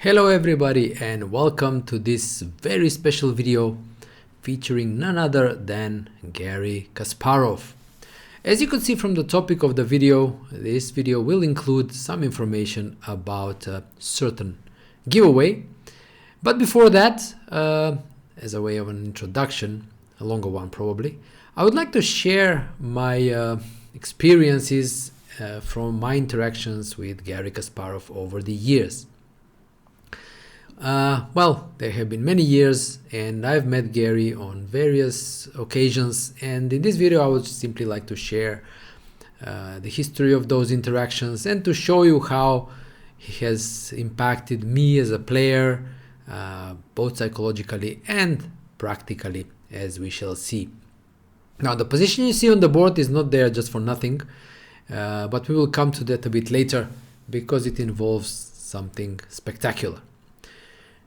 Hello everybody and welcome to this very special video featuring none other than Garry Kasparov. As you can see from the topic of the video, this video will include some information about a certain giveaway. But before that, as a way of an introduction, a longer one probably, I would like to share my experiences from my interactions with Garry Kasparov over the years. Well, there have been many years and I've met Garry on various occasions, and in this video I would simply like to share the history of those interactions and to show you how he has impacted me as a player, both psychologically and practically, as we shall see. Now, the position you see on the board is not there just for nothing, but we will come to that a bit later because it involves something spectacular.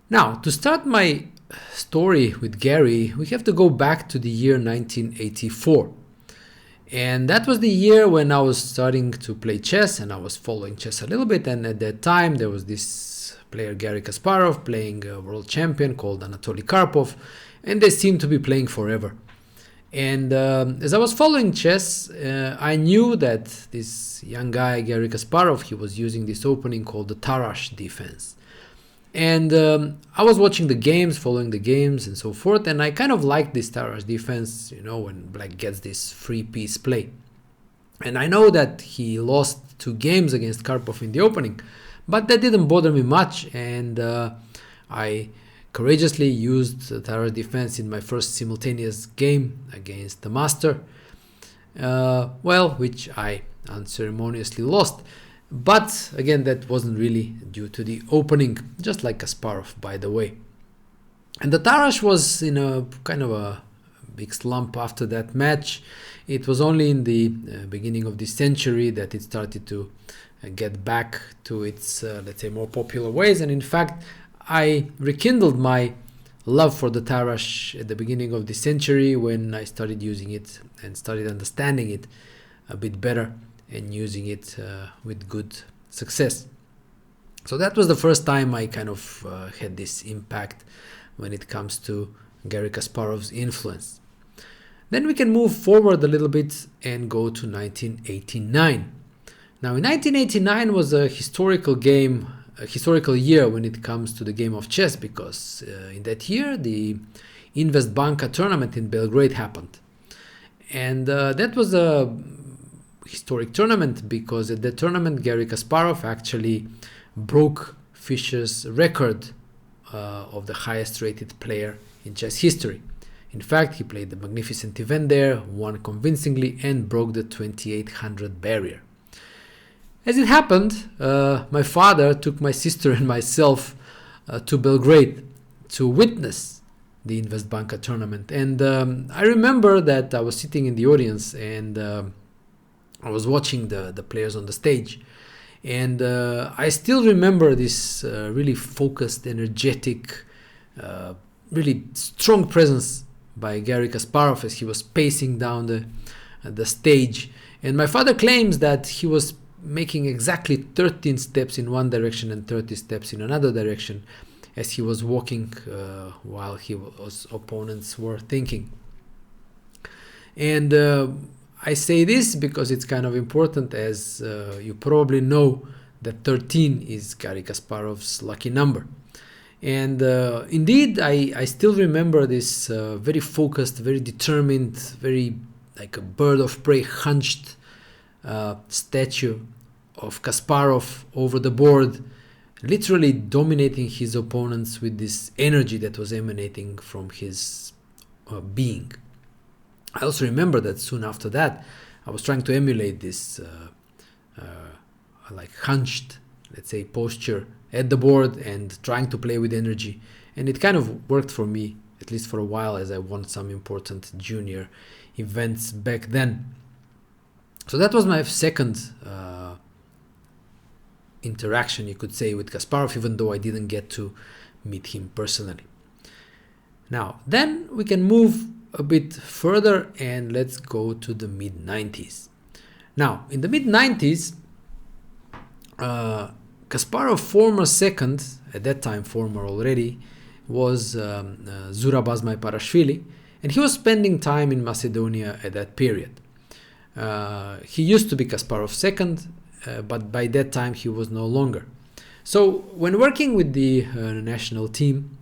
Now, to start my story with Garry, we have to go back to the year 1984. And that was the year when I was starting to play chess and I was following chess a little bit. And at that time, there was this player, Garry Kasparov, playing a world champion called Anatoly Karpov. And they seemed to be playing forever. And as I was following chess, I knew that this young guy, Garry Kasparov, he was using this opening called the Tarrasch defense. And I was watching the games, following the games and so forth, and I kind of liked this Tarrasch defense, you know, when Black gets this free piece play. And I know that he lost 2 games against Karpov in the opening, but that didn't bother me much, and I courageously used the Tarrasch defense in my first simultaneous game against the master, which I unceremoniously lost. But again, that wasn't really due to the opening, just like Kasparov, by the way. And the Tarrasch was in a kind of a big slump after that match. It was only in the beginning of this century that it started to get back to its, let's say, more popular ways. And in fact, I rekindled my love for the Tarrasch at the beginning of this century when I started using it and started understanding it a bit better and using it with good success. So that was the first time I kind of had this impact when it comes to Garry Kasparov's influence. Then we can move forward a little bit and go to 1989. Now, in 1989 was a historical year when it comes to the game of chess, because in that year the Investbanka tournament in Belgrade happened. And that was a historic tournament because at that tournament Garry Kasparov actually broke Fischer's record of the highest rated player in chess history. In fact, he played a magnificent event there, won convincingly, and broke the 2800 barrier. As it happened, my father took my sister and myself to Belgrade to witness the Investbanka tournament. And I remember that I was sitting in the audience and I was watching the players on the stage, and I still remember this really focused, energetic, really strong presence by Garry Kasparov as he was pacing down the stage. And my father claims that he was making exactly 13 steps in one direction and 30 steps in another direction as he was walking while his opponents were thinking. And I say this because it's kind of important, as you probably know that 13 is Garry Kasparov's lucky number. And indeed, I still remember this very focused, very determined, very like a bird of prey hunched statue of Kasparov over the board, literally dominating his opponents with this energy that was emanating from his being. I also remember that soon after that, I was trying to emulate this like hunched, let's say, posture at the board and trying to play with energy. And it kind of worked for me, at least for a while, as I won some important junior events back then. So that was my second interaction, you could say, with Kasparov, even though I didn't get to meet him personally. Now, then we can move a bit further and let's go to the mid-90s. Now, in the mid-90s, Kasparov, former second at that time former already, was Zurabaz Parashvili, and he was spending time in Macedonia at that period. He used to be Kasparov's second, but by that time he was no longer. So when working with the national team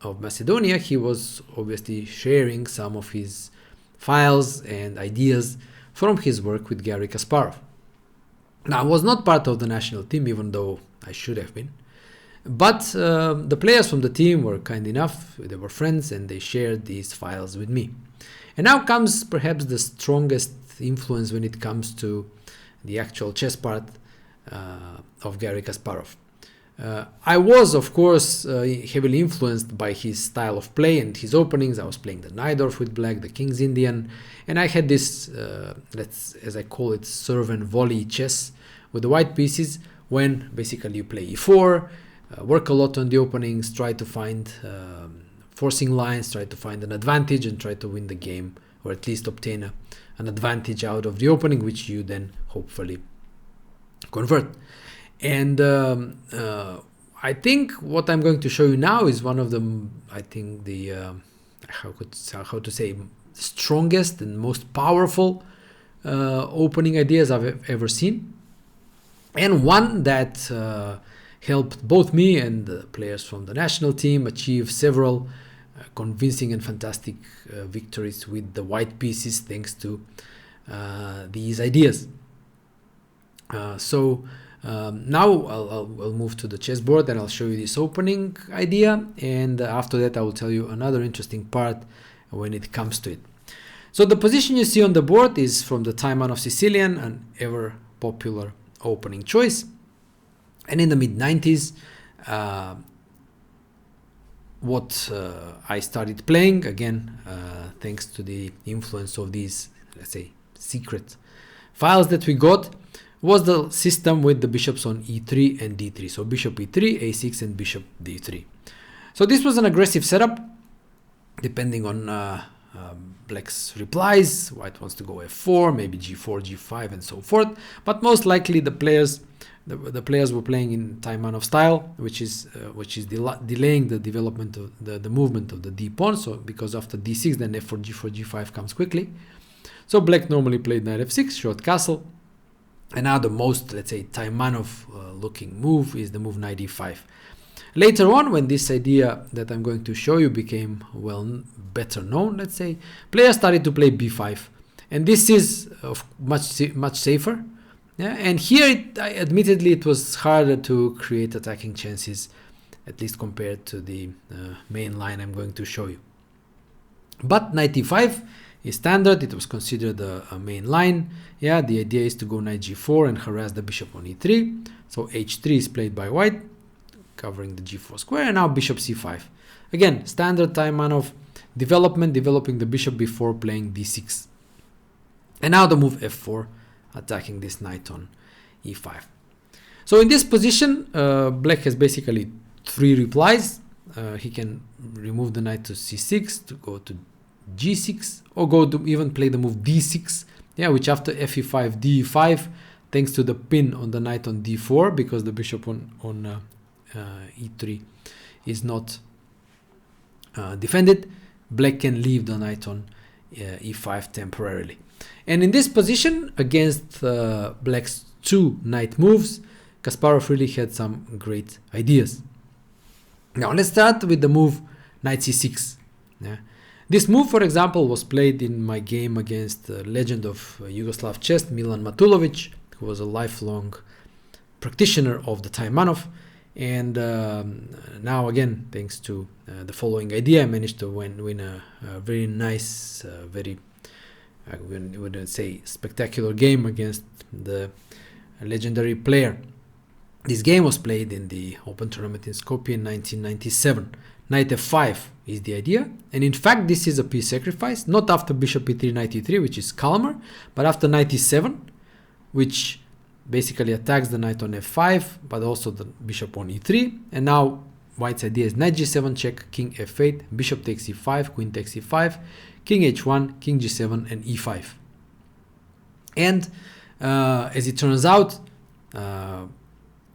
of Macedonia, he was obviously sharing some of his files and ideas from his work with Garry Kasparov. Now, I was not part of the national team, even though I should have been. But the players from the team were kind enough, they were friends, and they shared these files with me. And now comes perhaps the strongest influence when it comes to the actual chess part of Garry Kasparov. I was, of course, heavily influenced by his style of play and his openings. I was playing the Najdorf with black, the King's Indian, and I had this, as I call it, serve and volley chess with the white pieces, when basically you play e4, work a lot on the openings, try to find forcing lines, try to find an advantage and try to win the game, or at least obtain an advantage out of the opening, which you then hopefully convert. And I think what I'm going to show you now is one of the, I think the, how to say, strongest and most powerful opening ideas I've ever seen. And one that helped both me and the players from the national team achieve several convincing and fantastic victories with the white pieces, thanks to these ideas. Now I'll move to the chessboard and I'll show you this opening idea, and after that I will tell you another interesting part when it comes to it. So the position you see on the board is from the Taimanov Sicilian, an ever popular opening choice. And in the mid-90s, what I started playing, again, thanks to the influence of these, let's say, secret files that we got, was the system with the bishops on e3 and d3. So bishop e3, a6, and bishop d3. So this was an aggressive setup, depending on black's replies. White wants to go f4, maybe g4, g5, and so forth. But most likely the players were playing in Taimanov style, which is delaying the development of the movement of the d pawn. So because after d6, then f4, g4, g5 comes quickly. So black normally played knight f6, short castle. And now the most, let's say, Taimanov looking move is the move knight e5. Later on, when this idea that I'm going to show you became better known, let's say, players started to play b5, and this is much safer. Yeah, and here, admittedly, it was harder to create attacking chances, at least compared to the main line I'm going to show you. But knight e5 is standard. It was considered a main line. Yeah, the idea is to go knight g4 and harass the bishop on e3. So h3 is played by white, covering the g4 square, and now bishop c5. Again, standard Taimanov development, developing the bishop before playing d6. And now the move f4, attacking this knight on e5. So in this position, black has basically three replies. He can remove the knight to c6, to go to g6, or go to even play the move d6, yeah, which after fe5, d5, thanks to the pin on the knight on d4, because the bishop on e3 is not defended, black can leave the knight on e5 temporarily. And in this position, against black's two knight moves, Kasparov really had some great ideas. Now let's start with the move knight c6. Yeah. This move, for example, was played in my game against the legend of Yugoslav chess, Milan Matulovic, who was a lifelong practitioner of the Taimanov. And now, again, thanks to the following idea, I managed to win a very nice, I wouldn't say spectacular game against the legendary player. This game was played in the Open Tournament in Skopje in 1997. Knight f5 is the idea, and in fact this is a piece sacrifice, not after bishop e3, knight e3, which is calmer, but after knight e7, which basically attacks the knight on f5, but also the bishop on e3. And now white's idea is knight g7 check, king f8, bishop takes e5, queen takes e5, king h1, king g7, and e5. And as it turns out,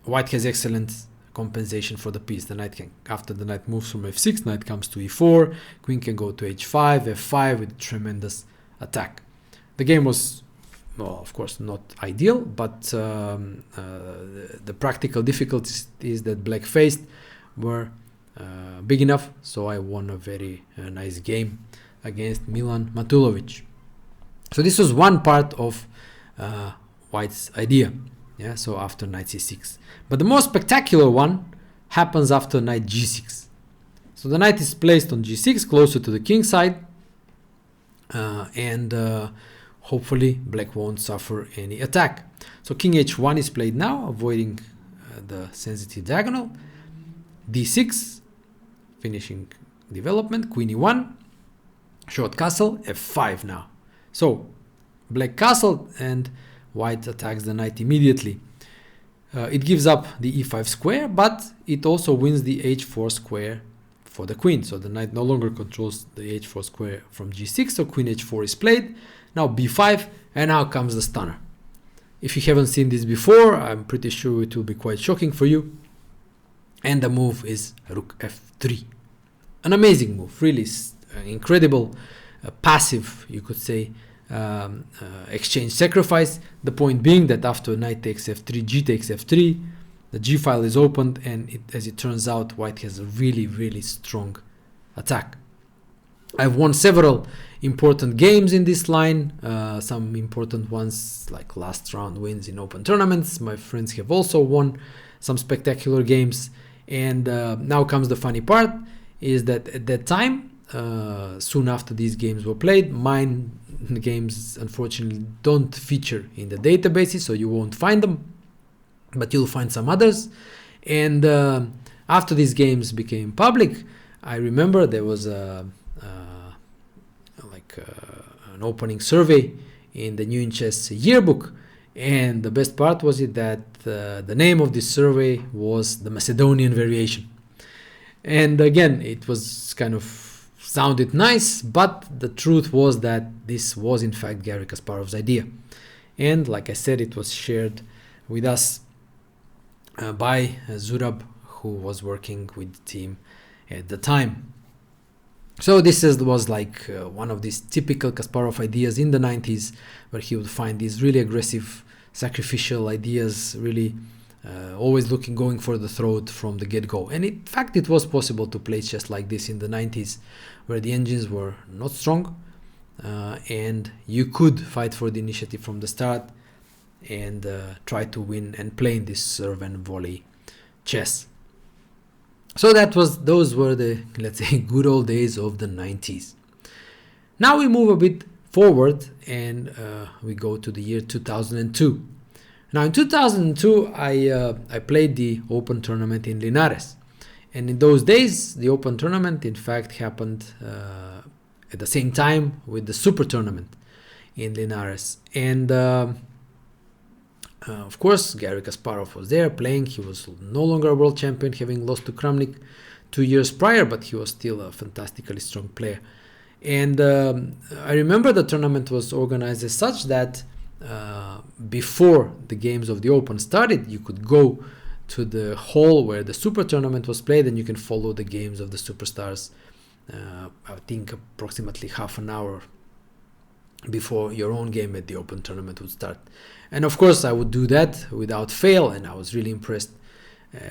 white has excellent compensation for the piece. The knight can, after the knight moves from f6, knight comes to e4, queen can go to h5, f5 with tremendous attack. The game was, well, of course, not ideal, but the practical difficulties that black faced were big enough, so I won a very nice game against Milan Matulovic. So this was one part of white's idea. Yeah, so after knight c6. But the most spectacular one happens after knight g6. So the knight is placed on g6, closer to the king side, and hopefully black won't suffer any attack. So king h1 is played now, avoiding the sensitive diagonal. d6, finishing development. Queen e1, short castle, f5 now. So black castle and white attacks the knight immediately. It gives up the e5 square, but it also wins the h4 square for the queen. So the knight no longer controls the h4 square from g6, so queen h4 is played. Now b5, and now comes the stunner. If you haven't seen this before, I'm pretty sure it will be quite shocking for you. And the move is rook f3. An amazing move, really incredible, passive, you could say, exchange sacrifice. The point being that after knight takes f3, g takes f3, the g file is opened, and as it turns out, white has a really strong attack. I've won several important games in this line, some important ones like last round wins in open tournaments. My friends have also won some spectacular games, and now comes the funny part, is that at that time, soon after these games were played, mine games unfortunately don't feature in the databases, so you won't find them, but you'll find some others. And after these games became public, I remember there was an opening survey in the New in Chess yearbook, and the best part was that the name of this survey was the Macedonian variation. And again, it was kind of sounded nice, but the truth was that this was in fact Garry Kasparov's idea. And like I said, it was shared with us by Zurab, who was working with the team at the time. So this was like one of these typical Kasparov ideas in the 90s, where he would find these really aggressive, sacrificial ideas, really always going for the throat from the get-go. And in fact, it was possible to play chess like this in the 90s, where the engines were not strong, and you could fight for the initiative from the start and try to win and play in this serve and volley chess. So those were the, let's say, good old days of the 90s. Now we move a bit forward, and we go to the year 2002. Now in 2002, I played the Open tournament in Linares. And in those days, the Open tournament, in fact, happened at the same time with the Super tournament in Linares. And of course, Garry Kasparov was there playing. He was no longer a world champion, having lost to Kramnik 2 years prior, but he was still a fantastically strong player. And I remember the tournament was organized as such that before the games of the Open started, you could go to the hall where the Super tournament was played, and you can follow the games of the superstars, I think approximately half an hour before your own game at the Open tournament would start. And of course I would do that without fail, and I was really impressed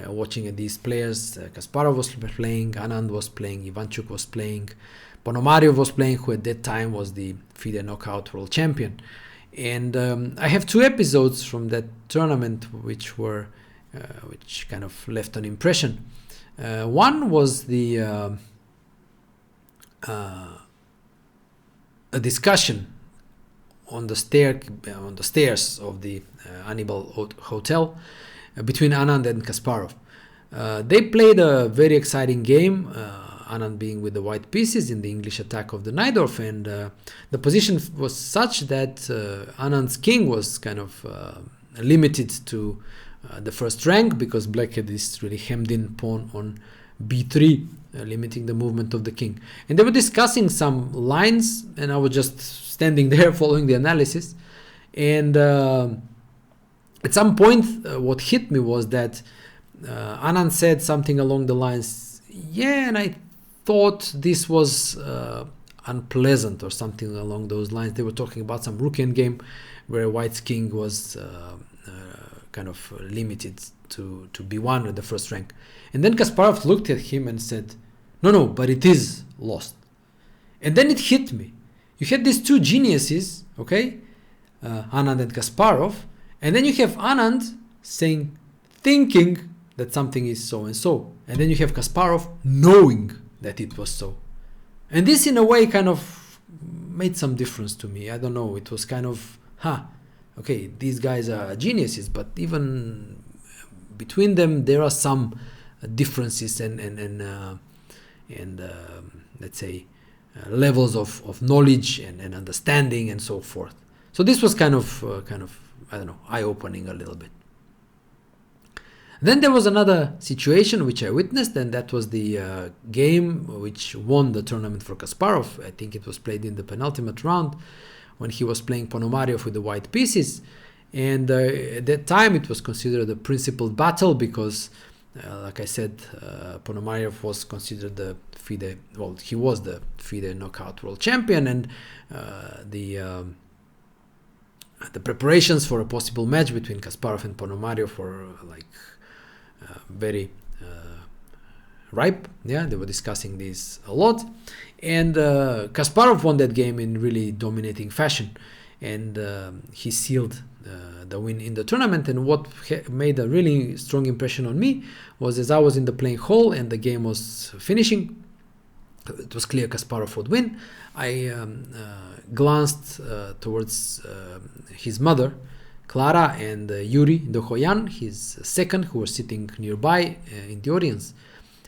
watching at these players. Kasparov was playing, Anand was playing, Ivanchuk was playing, Ponomariov was playing, who at that time was the FIDE knockout world champion. And I have two episodes from that tournament which kind of left an impression. One was a discussion on the stairs of the Annibal Hotel between Anand and Kasparov. They played a very exciting game, Anand being with the white pieces in the English attack of the Najdorf, and the position was such that Anand's king was kind of limited to the first rank, because black had this really hemmed-in pawn on b3, limiting the movement of the king. And they were discussing some lines, and I was just standing there following the analysis. And at some point, what hit me was that Anand said something along the lines, yeah, and I thought this was unpleasant or something along those lines. They were talking about some rook endgame where White's king was kind of limited to b1 at the first rank. And then Kasparov looked at him and said, no, but it is lost. And then it hit me. You had these two geniuses, okay, Anand and Kasparov, and then you have Anand thinking that something is so and so, and then you have Kasparov knowing that it was so. And this in a way kind of made some difference to me. I don't know, it was kind of, okay, these guys are geniuses, but even between them there are some differences and let's say levels of knowledge and understanding and so forth. So this was kind of I don't know, eye-opening a little bit. Then there was another situation which I witnessed, and that was the game which won the tournament for Kasparov. I think it was played in the penultimate round when he was playing Ponomarev with the white pieces. And at that time it was considered a principled battle because, like I said, Ponomarev was considered the FIDE, well, he was the FIDE knockout world champion, and the preparations for a possible match between Kasparov and Ponomarev were like very ripe. Yeah, they were discussing this a lot, and Kasparov won that game in really dominating fashion, and he sealed the win in the tournament. And what made a really strong impression on me was, as I was in the playing hall and the game was finishing, it was clear Kasparov would win. I glanced towards his mother, Clara, and Yuri Dohoyan, his second, who were sitting nearby in the audience,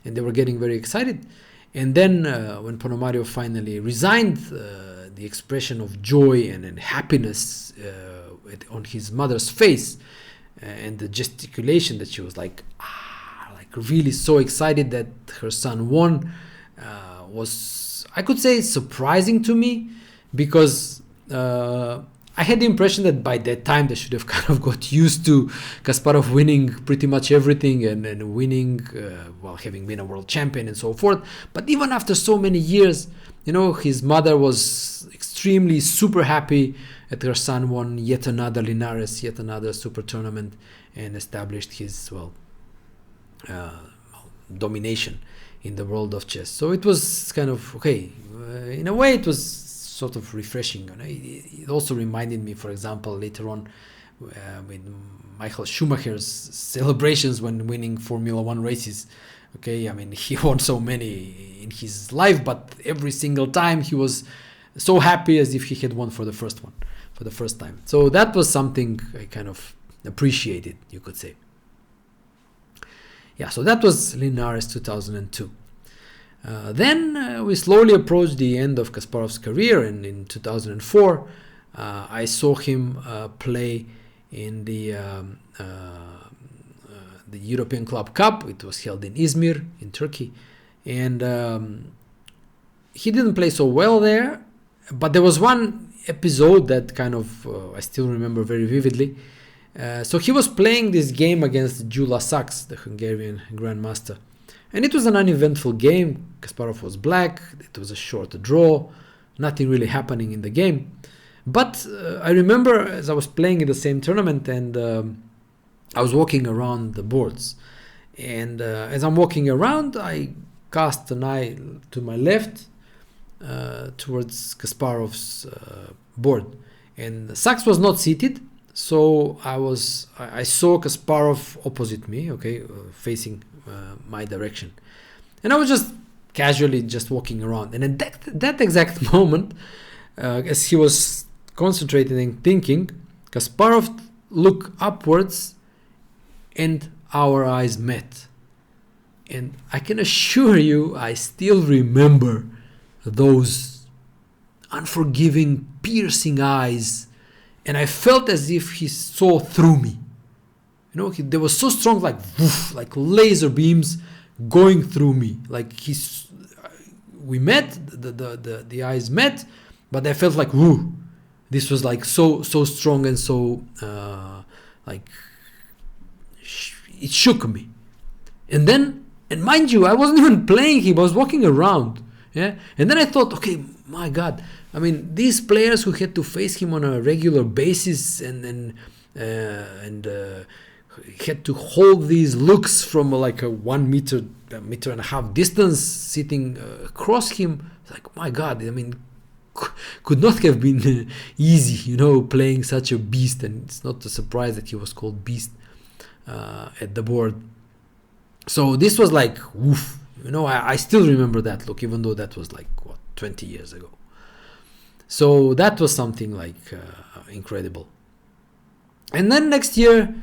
and they were getting very excited. And then when Ponomarev finally resigned, the expression of joy and happiness on his mother's face, and the gesticulation that she was like really so excited that her son won, was, I could say, surprising to me, because I had the impression that by that time they should have kind of got used to Kasparov winning pretty much everything and winning while having been a world champion and so forth. But even after so many years, you know, his mother was extremely super happy that her son won yet another Linares, yet another super tournament, and established his domination in the world of chess. So it was kind of okay. In a way, it was sort of refreshing. It also reminded me, for example, later on with Michael Schumacher's celebrations when winning Formula One races. Okay, I mean, he won so many in his life, but every single time he was so happy as if he had won for the first time. So that was something I kind of appreciated, you could say. Yeah, so that was Linares 2002. Then we slowly approached the end of Kasparov's career, and in 2004 I saw him play in the European Club Cup. It was held in Izmir in Turkey, and he didn't play so well there, but there was one episode that kind of I still remember very vividly. So he was playing this game against Gyula Saks, the Hungarian grandmaster. And it was an uneventful game. Kasparov was black. It was a short draw. Nothing really happening in the game. But I remember as I was playing in the same tournament, and I was walking around the boards. And as I'm walking around, I cast an eye to my left towards Kasparov's board. And Saks was not seated. So I saw Kasparov opposite me, okay, facing my direction, and I was just casually just walking around. And at that exact moment, as he was concentrating and thinking, Kasparov looked upwards, and our eyes met. And I can assure you, I still remember those unforgiving, piercing eyes. And I felt as if he saw through me. You know, they were so strong, like woof, like laser beams going through me. Like we met, the eyes met, but I felt like whoo, this was like so strong and so like it shook me. And mind you, I wasn't even playing him, I was walking around. Yeah. And then I thought, okay, my God, I mean, these players who had to face him on a regular basis and had to hold these looks from like a 1 meter, a meter and a half distance, sitting across him. It's like, my God, I mean, could not have been easy, you know, playing such a beast. And it's not a surprise that he was called Beast at the board. So this was like, woof, you know, I still remember that look, even though that was like, what, 20 years ago. So that was something like incredible. And then next year,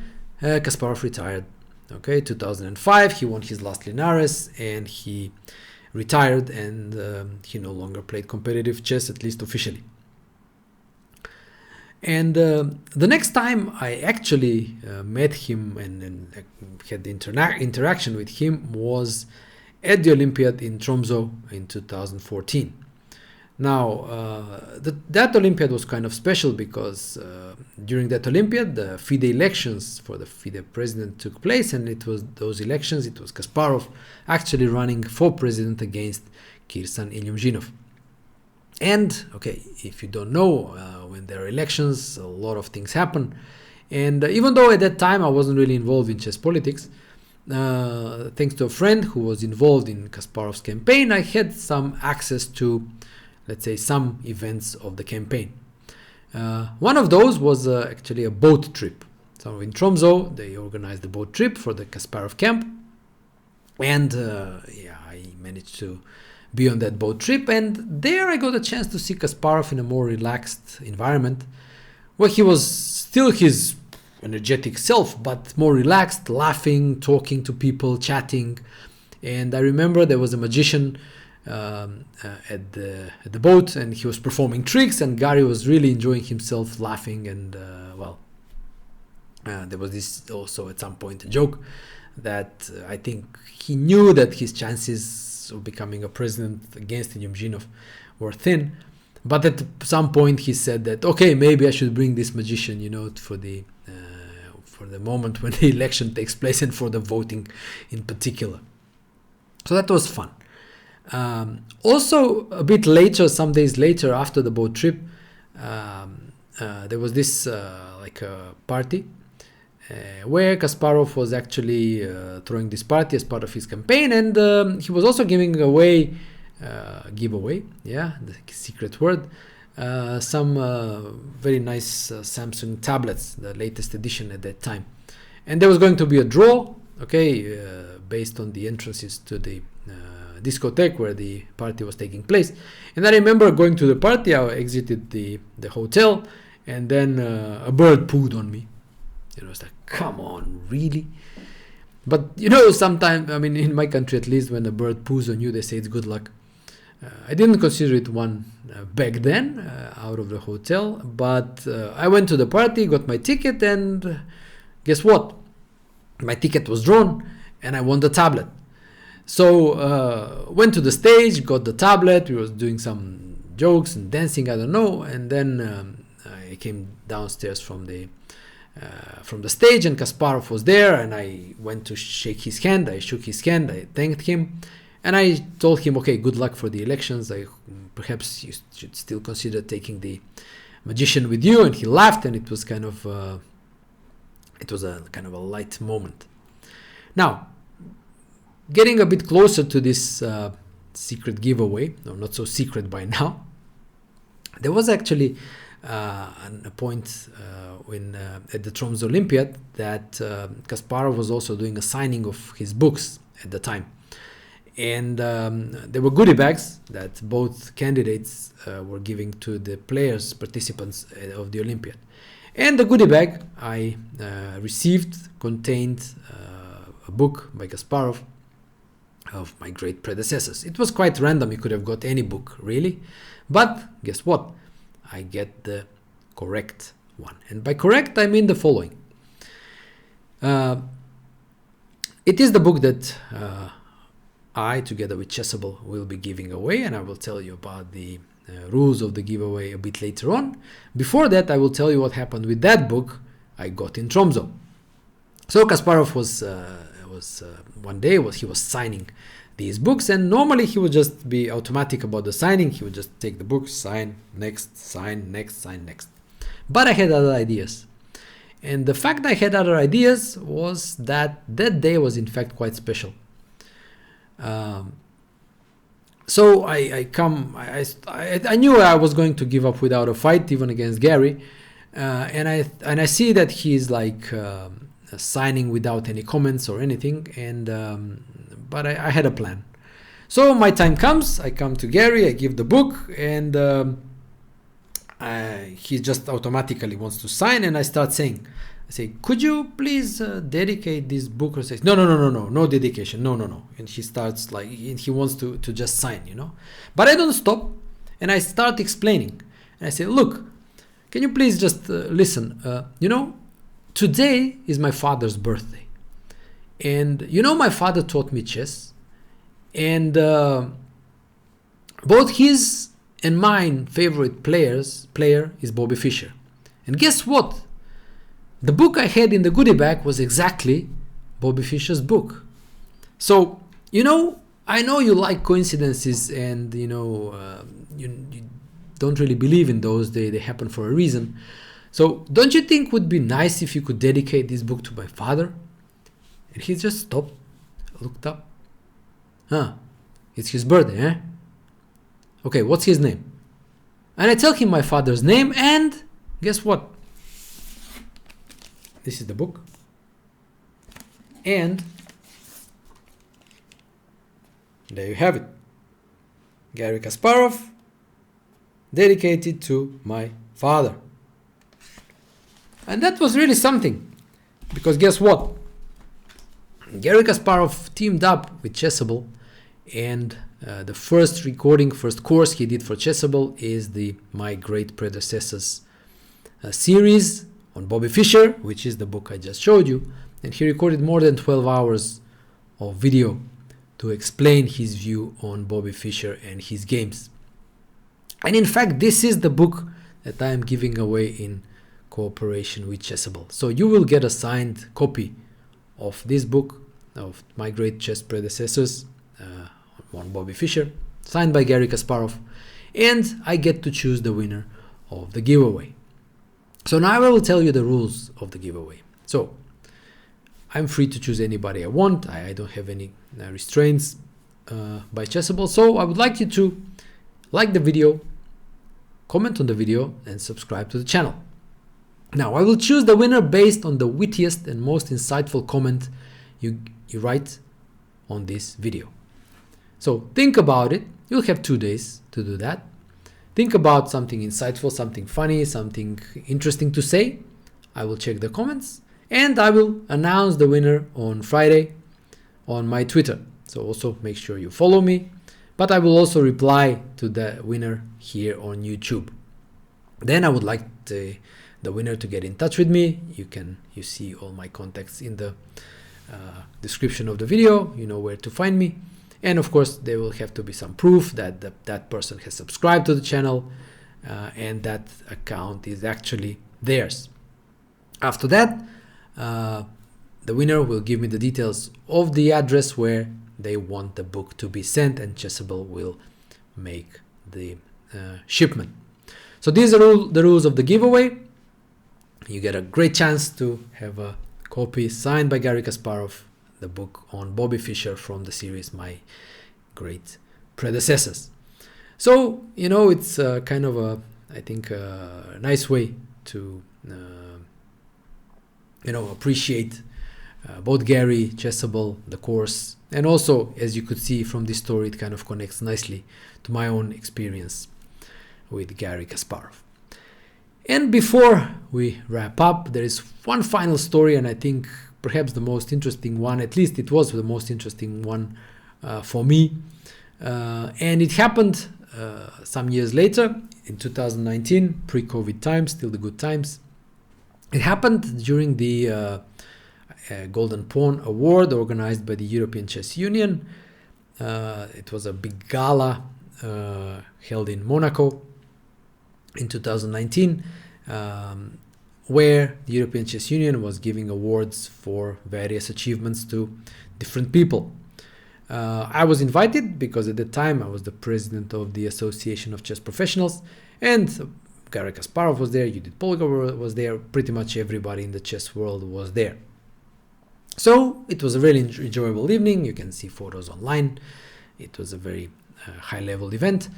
Kasparov retired. Okay, 2005, he won his last Linares and he retired, and he no longer played competitive chess, at least officially. And the next time I actually met him and had the interaction with him was at the Olympiad in Tromsø in 2014. Now, that Olympiad was kind of special because during that Olympiad, the FIDE elections for the FIDE president took place, and it was those elections, it was Kasparov actually running for president against Kirsan Ilyumzhinov. And, okay, if you don't know, when there are elections, a lot of things happen. And even though at that time I wasn't really involved in chess politics, thanks to a friend who was involved in Kasparov's campaign, I had some access to, let's say, some events of the campaign. One of those was actually a boat trip. So in Tromsø, they organized a boat trip for the Kasparov camp. And I managed to be on that boat trip. And there I got a chance to see Kasparov in a more relaxed environment, where he was still his energetic self, but more relaxed, laughing, talking to people, chatting. And I remember there was a magician at the boat, and he was performing tricks, and Gary was really enjoying himself, laughing, and there was this also at some point a joke that I think he knew that his chances of becoming a president against Ilyumzhinov were thin, but at some point he said that, okay, maybe I should bring this magician, you know, for the moment when the election takes place and for the voting in particular. So that was fun. Also, a bit later, some days later, after the boat trip, there was this like a party where Kasparov was actually throwing this party as part of his campaign, and he was also giving away, the secret word, some very nice Samsung tablets, the latest edition at that time. And there was going to be a draw, okay, based on the entrances to the discotheque where the party was taking place. And I remember going to the party, I exited the hotel, and then a bird pooed on me. You know, it's like, come on, really? But, you know, sometimes, I mean, in my country at least, when a bird poos on you, they say it's good luck. I didn't consider it one back then, out of the hotel, but I went to the party, got my ticket, and guess what? My ticket was drawn, and I won the tablet. So went to the stage, got the tablet, we was doing some jokes and dancing, I don't know, and then I came downstairs from the stage, and Kasparov was there, and I went to shake his hand. I shook his hand, I thanked him, and I told him, okay, good luck for the elections. Perhaps you should still consider taking the magician with you. And he laughed, and it was kind of a light moment. Now, getting a bit closer to this secret giveaway, or not so secret by now, there was actually a point when at the Tromsø Olympiad that Kasparov was also doing a signing of his books at the time. And there were goodie bags that both candidates were giving to the players, participants of the Olympiad. And the goodie bag I received contained a book by Kasparov of my great predecessors. It was quite random. You could have got any book, really. But guess what? I get the correct one. And by correct, I mean the following. It is the book that I, together with Chessable, will be giving away, and I will tell you about the rules of the giveaway a bit later on. Before that, I will tell you what happened with that book I got in Tromsø. So Kasparov was was one day he was signing these books, and normally he would just be automatic about the signing. He would just take the book, sign next, sign next, sign next. But I had other ideas, and the fact I had other ideas was that day was in fact quite special. So I knew I was going to give up without a fight, even against Gary, and I see that he's like signing without any comments or anything, and but I had a plan. So my time comes, I come to Gary, I give the book, and he just automatically wants to sign, and I start saying, could you please dedicate this book? Or says, no dedication, no. And he starts like, he wants to just sign, But I don't stop, and I start explaining. And I say, look, can you please just listen? Today is my father's birthday. And my father taught me chess. And both his and mine favorite player is Bobby Fischer. And guess what? The book I had in the goodie bag was exactly Bobby Fischer's book. So, I know you like coincidences, and, you don't really believe in those. They happen for a reason. So don't you think it would be nice if you could dedicate this book to my father? And he just stopped, looked up. It's his birthday, eh? Okay, what's his name? And I tell him my father's name, and guess what? This is the book. And there you have it. Garry Kasparov, dedicated to my father. And that was really something. Because guess what? Garry Kasparov teamed up with Chessable, and the first course he did for Chessable is the My Great Predecessors series on Bobby Fischer, which is the book I just showed you. And he recorded more than 12 hours of video to explain his view on Bobby Fischer and his games. And in fact, this is the book that I am giving away in cooperation with Chessable. So you will get a signed copy of this book, of My Great Chess Predecessors on Bobby Fischer, signed by Garry Kasparov, and I get to choose the winner of the giveaway. So now I will tell you the rules of the giveaway. So I'm free to choose anybody I want. I don't have any restraints by Chessable. So I would like you to like the video, comment on the video, and subscribe to the channel. Now I will choose the winner based on the wittiest and most insightful comment you write on this video. So think about it. You'll have 2 days to do that. Think about something insightful, something funny, something interesting to say. I will check the comments, and I will announce the winner on Friday on my Twitter. So also make sure you follow me, but I will also reply to the winner here on YouTube. Then I would like the winner to get in touch with me. You see all my contacts in the description of the video. You know where to find me. And of course, there will have to be some proof that that person has subscribed to the channel and that account is actually theirs. After that, the winner will give me the details of the address where they want the book to be sent, and Chessable will make the shipment. So these are the rules of the giveaway. You get a great chance to have a copy signed by Garry Kasparov, the book on Bobby Fischer from the series My Great Predecessors. So, it's kind of I think a nice way to, appreciate both Gary, Chessable, the course, and also, as you could see from this story, it kind of connects nicely to my own experience with Garry Kasparov. And before we wrap up, there is one final story, and I think perhaps the most interesting one, at least it was the most interesting one for me. And it happened some years later, in 2019, pre-COVID times, still the good times. It happened during the Golden Pawn Award organized by the European Chess Union. It was a big gala held in Monaco in 2019. where the European Chess Union was giving awards for various achievements to different people. I was invited because at the time I was the president of the Association of Chess Professionals, and Garry Kasparov was there, Judith Polgar was there, pretty much everybody in the chess world was there. So it was a really enjoyable evening. You can see photos online. It was a very high-level event.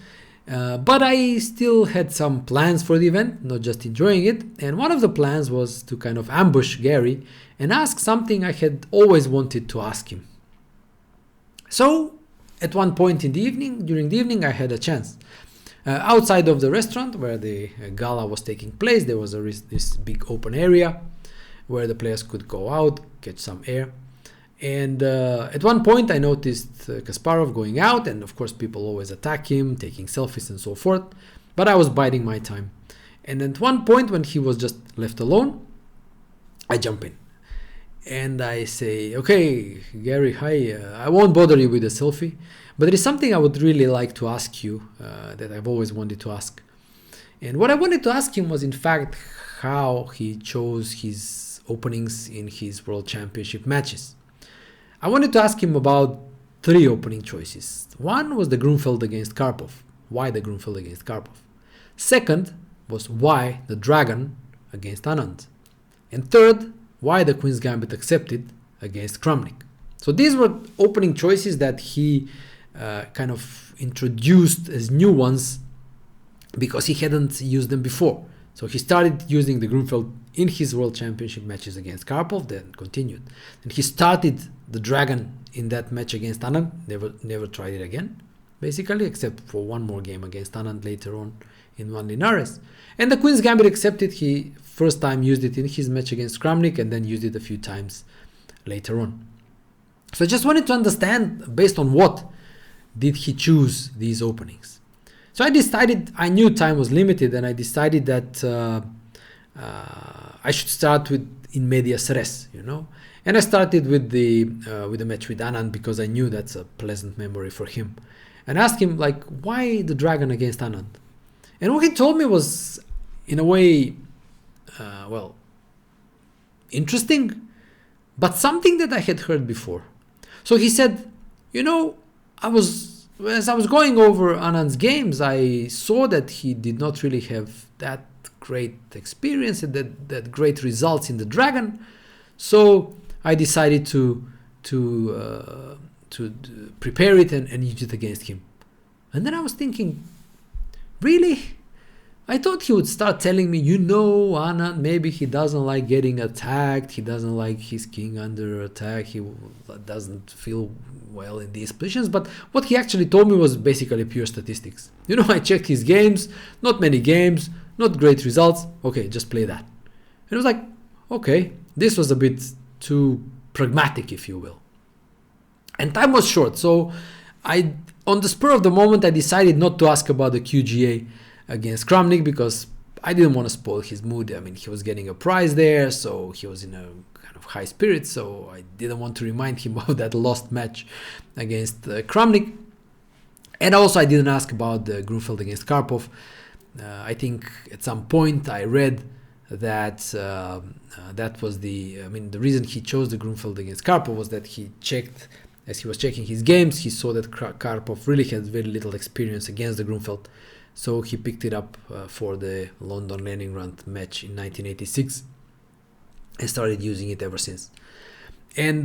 But I still had some plans for the event, not just enjoying it. And one of the plans was to kind of ambush Garry and ask something I had always wanted to ask him. So at one point in the evening, during the evening, I had a chance. Outside of the restaurant where the gala was taking place, there was this big open area where the players could go out, catch some air. And at one point I noticed Kasparov going out, and of course people always attack him, taking selfies and so forth, but I was biding my time. And at one point when he was just left alone, I jump in and I say, okay, Garry, hi, I won't bother you with a selfie, but there is something I would really like to ask you that I've always wanted to ask. And what I wanted to ask him was in fact how he chose his openings in his World Championship matches. I wanted to ask him about 3 opening choices. One was the Grunfeld against Karpov. Why the Grunfeld against Karpov? Second was why the Dragon against Anand. And third, why the Queen's Gambit accepted against Kramnik. So these were opening choices that he kind of introduced as new ones because he hadn't used them before. So he started using the Grunfeld in his World Championship matches against Karpov, then continued. And he started the Dragon in that match against Anand, never tried it again, basically, except for one more game against Anand later on in one Linares. And the Queen's Gambit accepted, he first time used it in his match against Kramnik and then used it a few times later on. So I just wanted to understand based on what did he choose these openings. So I decided, I knew time was limited, and I decided that I should start with in medias res, And I started with the match with Anand because I knew that's a pleasant memory for him. And asked him, like, why the Dragon against Anand? And what he told me was, in a way, interesting, but something that I had heard before. So he said, as I was going over Anand's games, I saw that he did not really have that great experience and that great results in the Dragon. So I decided to prepare it and use it against him. And then I was thinking, really? I thought he would start telling me, Anand, maybe he doesn't like getting attacked. He doesn't like his king under attack. He doesn't feel well in these positions. But what he actually told me was basically pure statistics. I checked his games, not many games, not great results. Okay, just play that. And I was like, okay, this was a bit too pragmatic, if you will. And time was short. So on the spur of the moment, I decided not to ask about the QGA against Kramnik because I didn't want to spoil his mood. I mean, he was getting a prize there, so he was in a kind of high spirit, so I didn't want to remind him of that lost match against Kramnik. And also I didn't ask about the Grunfeld against Karpov. I think at some point I read that that was the reason he chose the Grunfeld against Karpov was that he checked, as he was checking his games, he saw that Karpov really had very little experience against the Grunfeld. So he picked it up for the London Leningrad match in 1986 and started using it ever since. And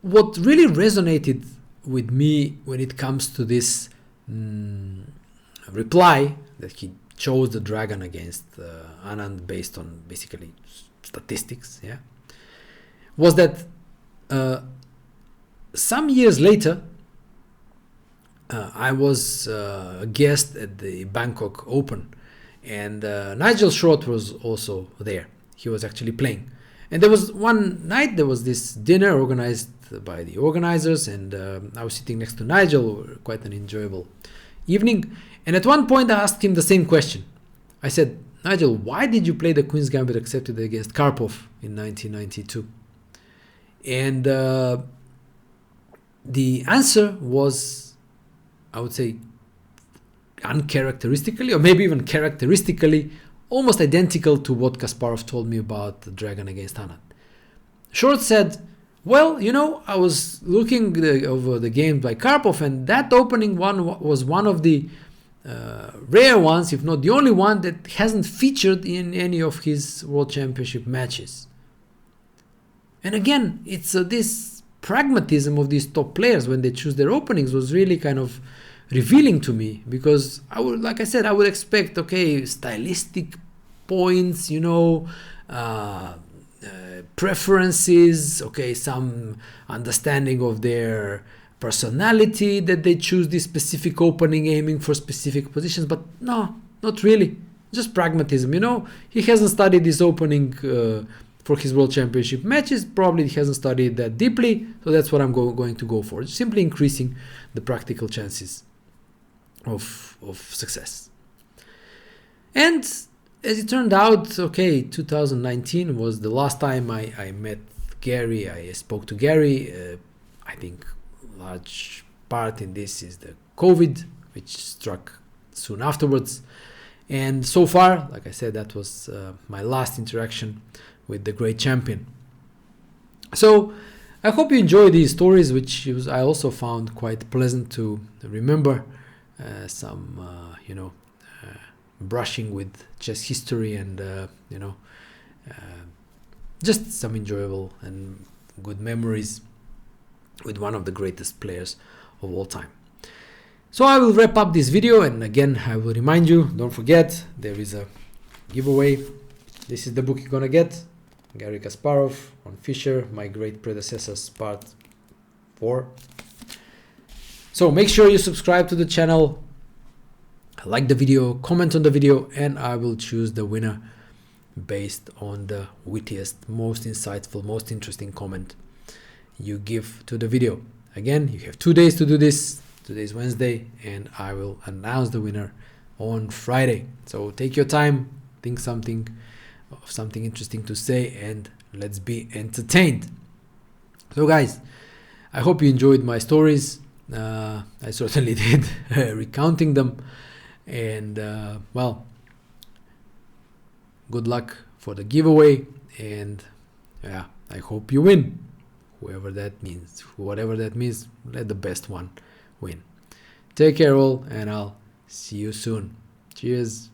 what really resonated with me when it comes to this reply that he chose the Dragon against Anand based on basically statistics, was that some years later, I was a guest at the Bangkok Open, and Nigel Short was also there. He was actually playing. And there was one night, there was this dinner organized by the organizers, and I was sitting next to Nigel, quite an enjoyable evening. And at one point I asked him the same question. I said, Nigel, why did you play the Queen's Gambit accepted against Karpov in 1992? And the answer was, I would say, uncharacteristically, or maybe even characteristically, almost identical to what Kasparov told me about the dragon against Hanat. Short said, well, you know, I was looking over the game by Karpov, and that opening one was one of the rare ones, if not the only one, that hasn't featured in any of his World Championship matches. And again, it's this pragmatism of these top players when they choose their openings was really kind of revealing to me, because I would, like I said, I would expect, okay, stylistic points, you know, preferences, okay, some understanding of their personality, that they choose this specific opening aiming for specific positions. But no, not really, just pragmatism. You know, he hasn't studied this opening for his World Championship matches, probably he hasn't studied that deeply, so that's what I'm going to go for, simply increasing the practical chances of success. And as it turned out, okay, 2019 was the last time I met Gary. I spoke to Gary. I think large part in this is the COVID, which struck soon afterwards. And so far, like I said, that was my last interaction with the great champion. So I hope you enjoy these stories, which I also found quite pleasant to remember. Some, you know, brushing with chess history and, you know, just some enjoyable and good memories with one of the greatest players of all time. So I will wrap up this video, and again I will remind you, don't forget, there is a giveaway. This is the book you're gonna get, Garry Kasparov on Fischer, My Great Predecessors Part 4. So make sure you subscribe to the channel, like the video, comment on the video, and I will choose the winner based on the wittiest, most insightful, most interesting comment you give to the video. Again, you have 2 days to do this. Today is Wednesday, and I will announce the winner on Friday. So take your time, think of something interesting to say, and let's be entertained. So guys, I hope you enjoyed my stories. I certainly did, recounting them. And well, good luck for the giveaway, and yeah, I hope you win, whatever that means. Let the best one win. Take care all, and I'll see you soon. Cheers.